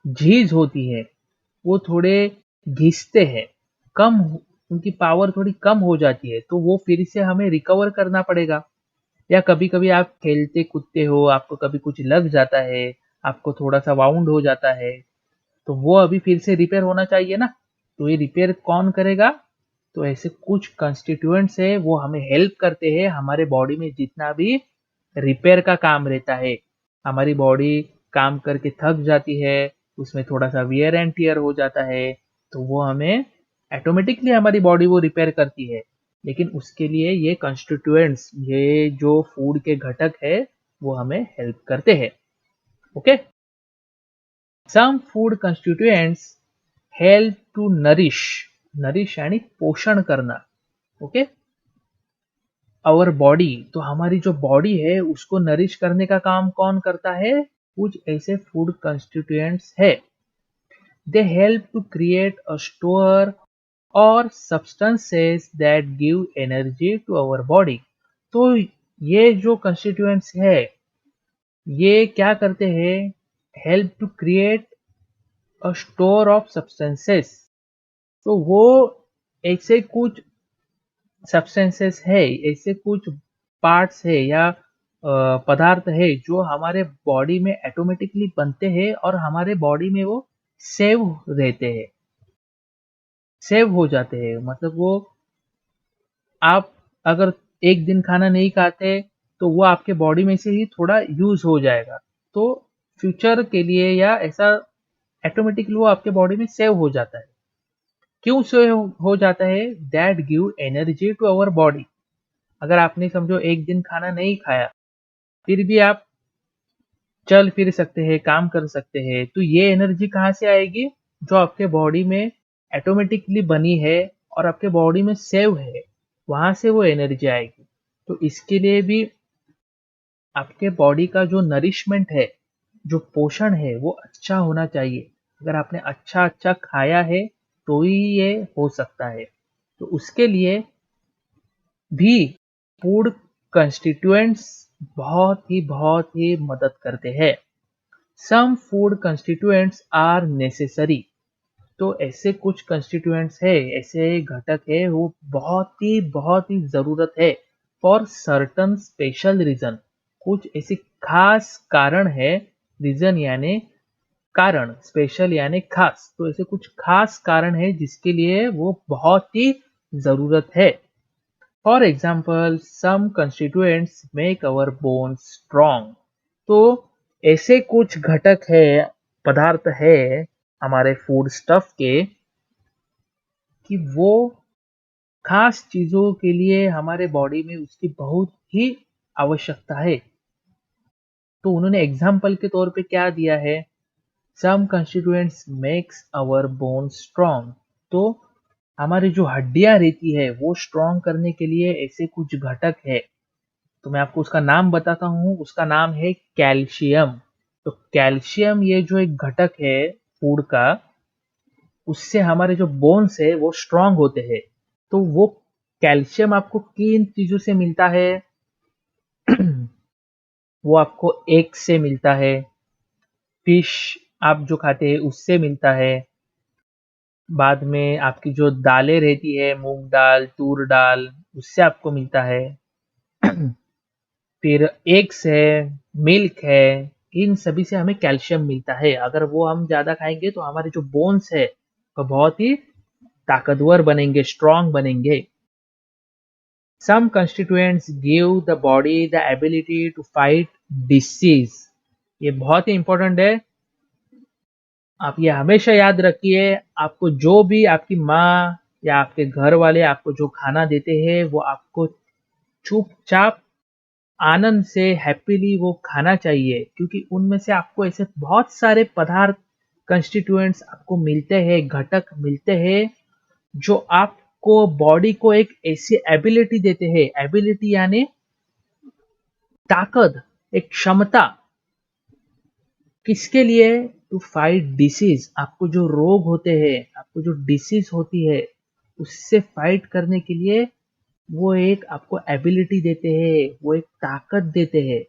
[SPEAKER 1] झीज होती है, वो थोड़े घिसते हैं, उनकी पावर थोड़ी कम हो जाती है, तो वो फिर से हमें रिकवर करना पड़ेगा। या कभी कभी आप खेलते कूदते हो, आपको कभी कुछ लग जाता है, आपको थोड़ा सा वाउंड हो जाता है, तो वो अभी फिर से रिपेयर होना चाहिए ना, तो ये रिपेयर कौन करेगा? तो ऐसे कुछ कंस्टिट्यूएंट्स है वो हमें हेल्प करते हैं, हमारे बॉडी में जितना भी रिपेयर का काम रहता है। हमारी बॉडी काम करके थक जाती है, उसमें थोड़ा सा वियर एंड टियर हो जाता है, तो वो हमें ऑटोमेटिकली हमारी बॉडी वो रिपेयर करती है, लेकिन उसके लिए ये कंस्टिट्यूएंट्स, ये जो फूड के घटक है वो हमें हेल्प करते हैं। Okay, some food constituents help to nourish, nourish यानी पोषण करना। ओके, आवर बॉडी, तो हमारी जो बॉडी है उसको नरिश करने का काम कौन करता है? कुछ ऐसे फूड कंस्टिट्यूएंट्स है। They help to create a store और substances that give energy to our body. तो ये जो कंस्टिट्यूएंट्स है ये क्या करते हैं? Help to create a store of substances. तो वो ऐसे कुछ सब्सटेंसेस है, ऐसे कुछ पार्ट्स है या पदार्थ है जो हमारे बॉडी में ऑटोमेटिकली बनते हैं और हमारे बॉडी में वो सेव रहते हैं, सेव हो जाते हैं। मतलब वो आप अगर एक दिन खाना नहीं खाते तो वो आपके बॉडी में से ही थोड़ा यूज हो जाएगा, तो फ्यूचर के लिए या ऐसा ऑटोमेटिकली वो आपके बॉडी में सेव हो जाता है। क्यों सेव हो जाता है? That give energy to our body. अगर आपने समझो एक दिन खाना नहीं खाया, फिर भी आप चल फिर सकते हैं, काम कर सकते हैं, तो ये एनर्जी कहाँ से आएगी? जो आपके बॉडी में ऑटोमेटिकली बनी है और आपके बॉडी में सेव है, वहां से वो एनर्जी आएगी। तो इसके लिए भी आपके बॉडी का जो नरिशमेंट है, जो पोषण है, वो अच्छा होना चाहिए। अगर आपने अच्छा अच्छा खाया है तो ही ये हो सकता है। तो उसके लिए भी फूड कंस्टिट्यूएंट्स बहुत ही मदद करते हैं। Some food constituents are necessary. तो ऐसे कुछ कंस्टिट्यूएंट्स है, ऐसे घटक है, वो बहुत ही जरूरत है फॉर सर्टन स्पेशल रीजन। कुछ ऐसे खास कारण है, रीजन यानी कारण, स्पेशल यानी खास, तो ऐसे कुछ खास कारण है जिसके लिए वो बहुत ही जरूरत है। For example, some constituents make our bones strong. तो ऐसे कुछ घटक है, पदार्थ है हमारे फूड स्टफ के, कि वो खास चीजों के लिए हमारे बॉडी में उसकी बहुत ही आवश्यकता है। तो उन्होंने एग्जाम्पल के तौर पे क्या दिया है? Some constituents makes our bones strong. तो हमारी जो हड्डियां रहती है वो स्ट्रॉन्ग करने के लिए ऐसे कुछ घटक है। तो मैं आपको उसका नाम बताता हूँ, उसका नाम है कैल्शियम। तो कैल्शियम ये जो एक घटक है फूड का, उससे हमारे जो बोन्स है वो स्ट्रांग होते हैं। तो वो कैल्शियम आपको किन चीजों से मिलता है? वो आपको एग से मिलता है, फिश आप जो खाते हैं उससे मिलता है, बाद में आपकी जो दालें रहती है, मूंग दाल, तूर दाल, उससे आपको मिलता है। फिर एग्स है, मिल्क है, इन सभी से हमें कैल्शियम मिलता है। अगर वो हम ज्यादा खाएंगे तो हमारे जो बोन्स है वो बहुत ही ताकतवर बनेंगे, स्ट्रांग बनेंगे। Some constituents give the body the ability to fight disease. ये बहुत ही इंपॉर्टेंट है, आप ये हमेशा याद रखिए। आपको जो भी आपकी माँ या आपके घर वाले आपको जो खाना देते हैं वो आपको चुपचाप आनंद से हैप्पीली वो खाना चाहिए, क्योंकि उनमें से आपको ऐसे बहुत सारे पदार्थ, कंस्टिट्यूएंट्स आपको मिलते हैं, घटक मिलते हैं जो आपको बॉडी को एक ऐसी एबिलिटी देते हैं। एबिलिटी यानी ताकत, एक क्षमता, किसके लिए? To fight disease. आपको जो रोग होते हैं, आपको जो डिसीज होती है, उससे फाइट करने के लिए वो एक आपको एबिलिटी देते हैं, वो एक ताकत देते हैं।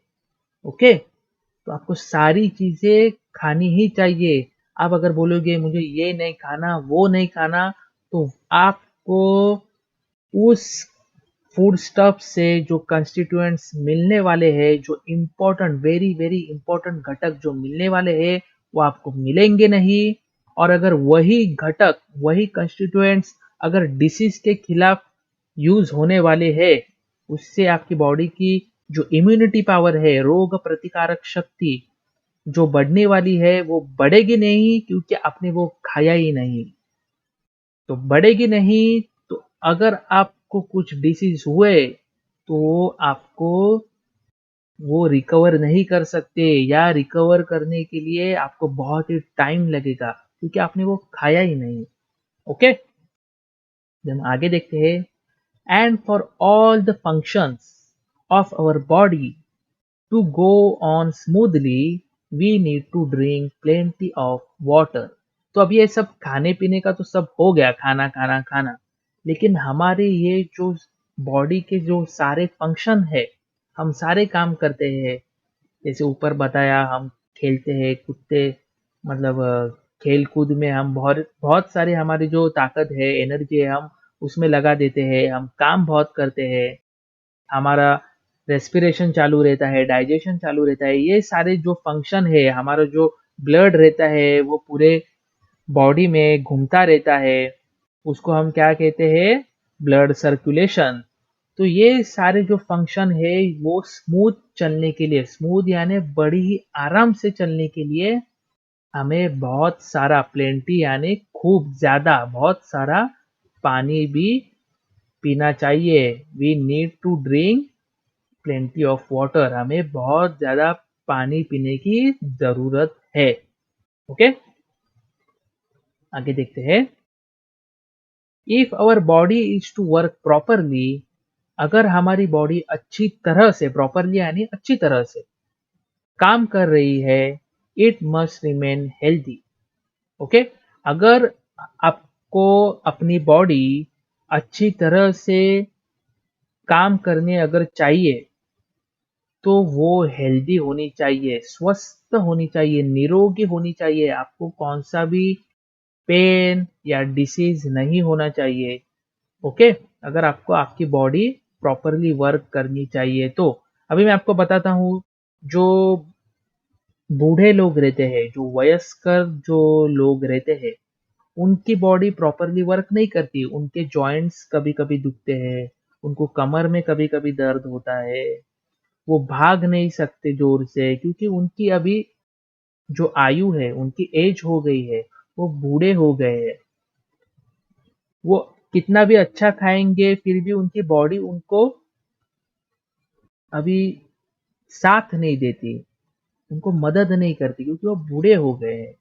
[SPEAKER 1] ओके, तो आपको सारी चीजें खानी ही चाहिए। आप अगर बोलोगे मुझे ये नहीं खाना, वो नहीं खाना, तो आपको उस फूड स्टफ से जो कंस्टिट्यूएंट्स मिलने वाले हैं, जो इम्पोर्टेंट, वेरी वेरी इंपॉर्टेंट घटक जो मिलने वाले हैं, वो आपको मिलेंगे नहीं। और अगर वही घटक, वही कंस्टिट्यूएंट्स अगर डिसीज के खिलाफ यूज होने वाले हैं, उससे आपकी बॉडी की जो इम्यूनिटी पावर है, रोग प्रतिकारक शक्ति जो बढ़ने वाली है, वो बढ़ेगी नहीं, क्योंकि आपने वो खाया ही नहीं। तो बढ़ेगी नहीं। तो अगर आपको कुछ डिसीज हुए तो आपको वो रिकवर नहीं कर सकते, या रिकवर करने के लिए आपको बहुत ही टाइम लगेगा, क्योंकि आपने वो खाया ही नहीं। ओके, हम आगे देखते हैं। And for all the functions of our body to go on smoothly we need to drink plenty of water. तो अब ये सब खाने पीने का तो सब हो गया, खाना खाना खाना, लेकिन हमारे ये जो बॉडी के जो सारे फंक्शन है, हम सारे काम करते हैं, जैसे ऊपर बताया, हम खेलते हैं कूदते, मतलब खेल कूद में हम बहुत बहुत सारी हमारी जो ताकत है, एनर्जी है, हम उसमें लगा देते हैं, हम काम बहुत करते हैं, हमारा रेस्पिरेशन चालू रहता है, डाइजेशन चालू रहता है, ये सारे जो फंक्शन है, हमारा जो ब्लड रहता है वो पूरे बॉडी में घूमता रहता है, उसको हम क्या कहते हैं, ब्लड सर्कुलेशन। तो ये सारे जो फंक्शन है वो स्मूथ चलने के लिए, स्मूथ यानी बड़ी ही आराम से चलने के लिए हमें बहुत सारा, प्लेंटी यानी खूब ज्यादा, बहुत सारा पानी भी पीना चाहिए। We need to drink plenty of water, हमें बहुत ज्यादा पानी पीने की जरूरत है। ओके, आगे देखते हैं। If our body is to work properly, अगर हमारी बॉडी अच्छी तरह से, प्रॉपरली यानी अच्छी तरह से काम कर रही है, it must remain healthy. Okay, अगर आपको अपनी बॉडी अच्छी तरह से काम करने अगर चाहिए, तो वो हेल्दी होनी चाहिए, स्वस्थ होनी चाहिए, निरोगी होनी चाहिए, आपको कौन सा भी पेन या डिसीज नहीं होना चाहिए। ओके, अगर आपको आपकी बॉडी प्रॉपरली वर्क करनी चाहिए तो। अभी मैं आपको बताता हूँ, जो बूढ़े लोग रहते हैं, जो वयस्कर जो लोग रहते हैं, उनकी बॉडी प्रॉपरली वर्क नहीं करती, उनके जॉइंट्स कभी कभी दुखते हैं, उनको कमर में कभी कभी दर्द होता है, वो भाग नहीं सकते जोर से, क्योंकि उनकी अभी जो आयु है, उनकी एज हो गई है, वो बूढ़े हो गए हैं। वो कितना भी अच्छा खाएंगे फिर भी उनकी बॉडी उनको अभी साथ नहीं देती, उनको मदद नहीं करती, क्योंकि वो बूढ़े हो गए हैं।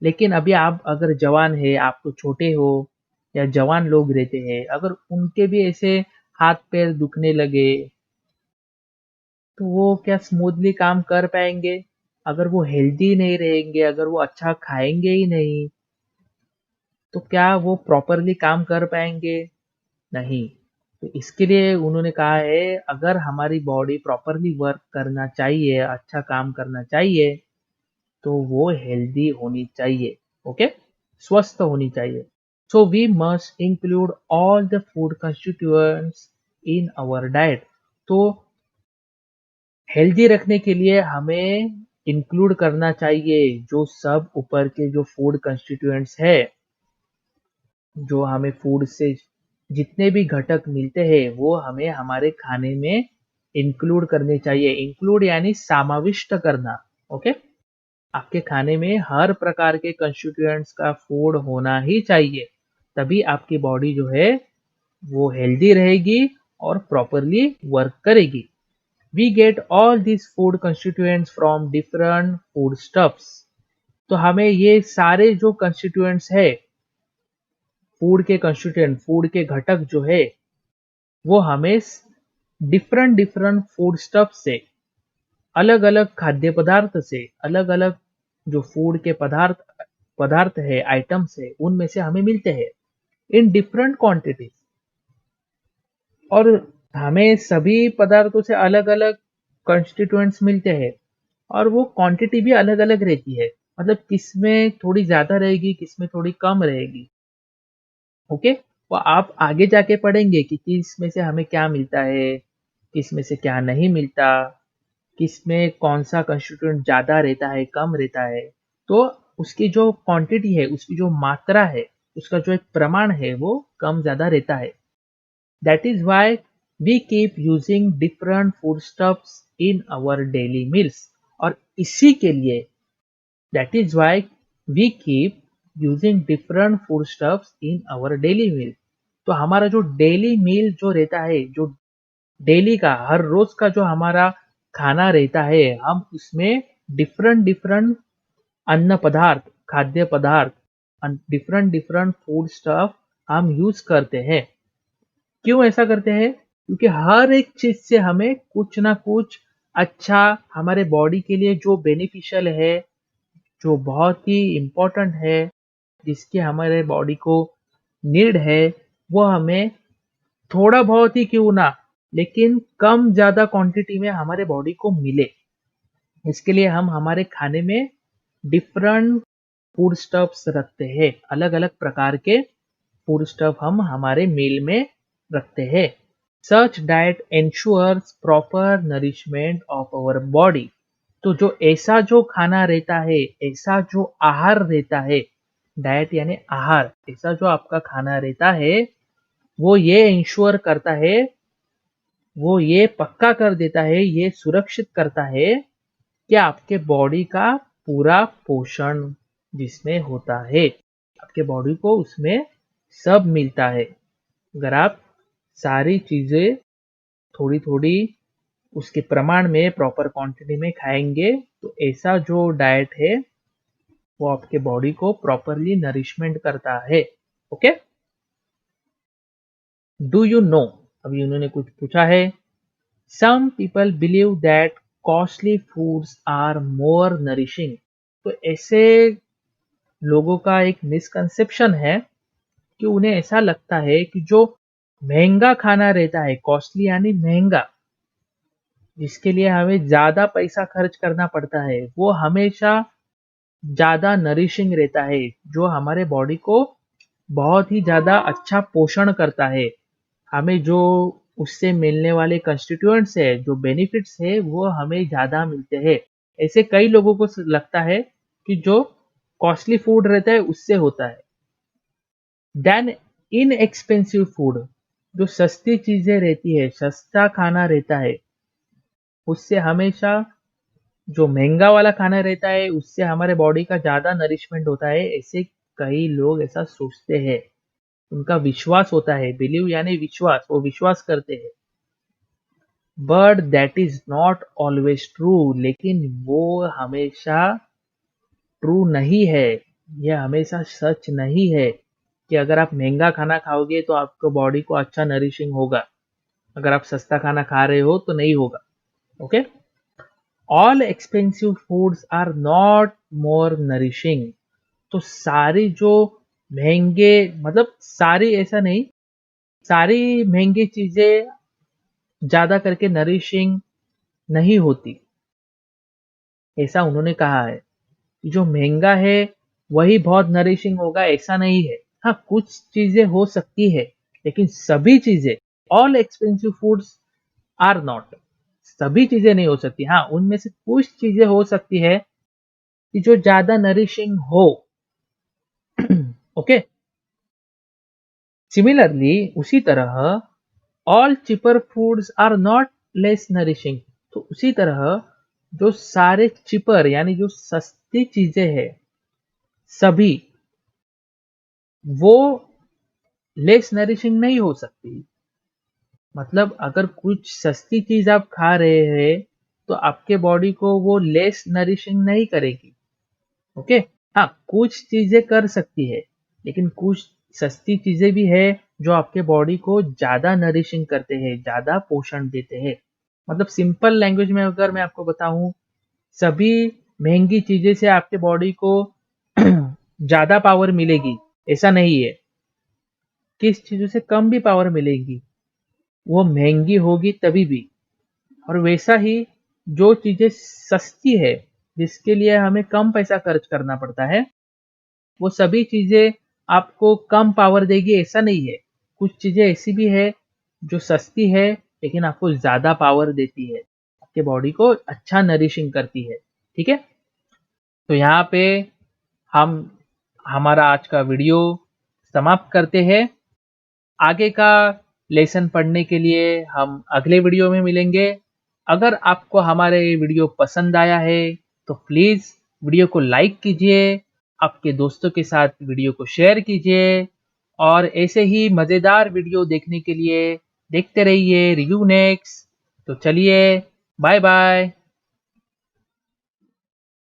[SPEAKER 1] लेकिन अभी आप अगर जवान है, आप तो छोटे हो, या जवान लोग रहते हैं, अगर उनके भी ऐसे हाथ पैर दुखने लगे, तो वो क्या स्मूथली काम कर पाएंगे? अगर वो हेल्दी नहीं रहेंगे, अगर वो अच्छा खाएंगे ही नहीं, तो क्या वो प्रॉपरली काम कर पाएंगे? नहीं। तो इसके लिए उन्होंने कहा है, अगर हमारी बॉडी प्रॉपरली वर्क करना चाहिए, अच्छा काम करना चाहिए, तो वो हेल्दी होनी चाहिए। ओके, स्वस्थ होनी चाहिए। So we must include all the food constituents in our diet. तो हेल्दी रखने के लिए हमें इंक्लूड करना चाहिए जो सब ऊपर के जो फूड कंस्टिट्यूएंट्स है, जो हमें फूड से जितने भी घटक मिलते हैं, वो हमें हमारे खाने में इंक्लूड करने चाहिए। इंक्लूड यानी समाविष्ट करना। ओके, आपके खाने में हर प्रकार के कंस्टिट्यूएंट्स का फूड होना ही चाहिए, तभी आपकी बॉडी जो है वो हेल्दी रहेगी और प्रॉपरली वर्क करेगी। We get all this food constituents from different food stuffs. तो हमें ये सारे जो कंस्टिट्यूएंट्स है, फूड के कंस्टिट्यूएंट, फूड के घटक जो है, वो हमें डिफरेंट डिफरेंट फूड स्टफ से, अलग अलग खाद्य पदार्थ से, अलग अलग जो फूड के पदार्थ पदार्थ है, आइटम्स है, उनमें से हमें मिलते हैं इन डिफरेंट क्वांटिटीज। और हमें सभी पदार्थों से अलग अलग कंस्टिट्यूएंट्स मिलते हैं, और वो क्वांटिटी भी अलग अलग रहती है, मतलब किसमें थोड़ी ज्यादा रहेगी, किसमें थोड़ी कम रहेगी। ओके, तो आप आगे जाके पढ़ेंगे कि किस में से हमें क्या मिलता है, किस में से क्या नहीं मिलता, किस में कौन सा कंस्टिट्यूएंट ज्यादा रहता है, कम रहता है। तो उसकी जो क्वांटिटी है, उसकी जो मात्रा है, उसका जो एक प्रमाण है, वो कम ज्यादा रहता है। That is why we keep using different food stuffs in our daily meals. और इसी के लिए, that is why we keep using different food stuffs in our daily meal. तो हमारा जो डेली मील जो रहता है, जो डेली का हर रोज का जो हमारा खाना रहता है, हम उसमें डिफरेंट डिफरेंट अन्न पदार्थ, खाद्य पदार्थ, डिफरेंट डिफरेंट फूड स्टफ हम यूज करते हैं। क्यों ऐसा करते हैं? क्योंकि हर एक चीज से हमें कुछ ना कुछ अच्छा, हमारे बॉडी के लिए जो बेनिफिशियल है, जो बहुत ही इम्पोर्टेंट है, जिसके हमारे बॉडी को नीड है, वो हमें थोड़ा बहुत ही क्यों ना, लेकिन कम ज्यादा क्वांटिटी में हमारे बॉडी को मिले। इसके लिए हम हमारे खाने में डिफरेंट फूड स्टफ्स रखते हैं, अलग अलग प्रकार के फूड स्टफ हम हमारे मील में रखते हैं। Such diet ensures proper nourishment of our body. तो जो ऐसा जो खाना रहता है, ऐसा जो आहार रहता है, डाइट यानी आहार, ऐसा जो आपका खाना रहता है, वो ये इंश्योर करता है, वो ये पक्का कर देता है, ये सुरक्षित करता है कि आपके बॉडी का पूरा पोषण जिसमें होता है, आपके बॉडी को उसमें सब मिलता है। अगर आप सारी चीजें थोड़ी थोड़ी उसके प्रमाण में, प्रॉपर क्वांटिटी में खाएंगे, तो ऐसा जो डाइट है वो आपके बॉडी को प्रॉपरली नरिशमेंट करता है। ओके, डू यू नो, अभी उन्होंने कुछ पूछा है। Some people believe that costly foods are more nourishing. तो ऐसे लोगों का एक मिसकंसेप्शन है कि उन्हें ऐसा लगता है कि जो महंगा खाना रहता है, कॉस्टली यानी महंगा, जिसके लिए हमें ज्यादा पैसा खर्च करना पड़ता है, वो हमेशा ज्यादा नरिशिंग रहता है, जो हमारे बॉडी को बहुत ही ज्यादा अच्छा पोषण करता है। हमें जो उससे मिलने वाले कंस्टिट्यूएंट्स है, जो बेनिफिट्स है, वो हमें ज्यादा मिलते हैं। ऐसे कई लोगों को लगता है कि जो कॉस्टली फूड रहता है उससे होता है। देन इनएक्सपेंसिव फूड, जो सस्ती चीजें रहती है, सस्ता खाना रहता है, उससे हमेशा, जो महंगा वाला खाना रहता है उससे हमारे बॉडी का ज्यादा नरिशमेंट होता है। ऐसे कई लोग ऐसा सोचते हैं, उनका विश्वास होता है, बिलीव यानी विश्वास, वो विश्वास करते हैं। But that is not always true, लेकिन वो हमेशा ट्रू नहीं है, यह हमेशा सच नहीं है कि अगर आप महंगा खाना खाओगे तो आपको बॉडी को अच्छा नरिशिंग होगा, अगर आप सस्ता खाना खा रहे हो तो नहीं होगा। Okay, all expensive foods are not more nourishing. तो सारी जो महंगे, मतलब सारी ऐसा नहीं, सारी महंगी चीजें ज्यादा करके नरिशिंग नहीं होती, ऐसा उन्होंने कहा है। जो महंगा है वही बहुत नरिशिंग होगा, ऐसा नहीं है। हाँ, कुछ चीजें हो सकती है, लेकिन सभी चीजें, all expensive foods are not, सभी चीजें नहीं हो सकती। हाँ, उनमें से कुछ चीजें हो सकती है कि जो ज्यादा नरिशिंग हो। ओके, सिमिलरली उसी तरह all cheaper foods are not less nourishing. तो उसी तरह जो सारे चिपर यानी जो सस्ती चीजें हैं, सभी वो लेस नरिशिंग नहीं हो सकती। मतलब अगर कुछ सस्ती चीज आप खा रहे हैं तो आपके बॉडी को वो लेस नरिशिंग नहीं करेगी। ओके, हाँ, कुछ चीजें कर सकती है, लेकिन कुछ सस्ती चीजें भी है जो आपके बॉडी को ज्यादा नरिशिंग करते हैं, ज्यादा पोषण देते हैं। मतलब सिंपल लैंग्वेज में अगर मैं आपको बताऊं, सभी महंगी चीजें से आपके बॉडी को ज्यादा पावर मिलेगी ऐसा नहीं है। किस चीजों से कम भी पावर मिलेगी, वो महंगी होगी तभी भी। और वैसा ही जो चीजें सस्ती है, जिसके लिए हमें कम पैसा खर्च करना पड़ता है, वो सभी चीजें आपको कम पावर देगी ऐसा नहीं है। कुछ चीजें ऐसी भी है जो सस्ती है लेकिन आपको ज्यादा पावर देती है, आपके बॉडी को अच्छा नरिशिंग करती है। ठीक है, तो यहाँ पे हम हमारा आज का वीडियो समाप्त करते हैं। आगे का लेसन पढ़ने के लिए हम अगले वीडियो में मिलेंगे। अगर आपको हमारे वीडियो पसंद आया है तो प्लीज़ वीडियो को लाइक कीजिए आपके दोस्तों के साथ वीडियो को शेयर कीजिए और ऐसे ही मज़ेदार वीडियो देखने के लिए देखते रहिए रिव्यू नेक्स्ट। तो चलिए, बाय बाय।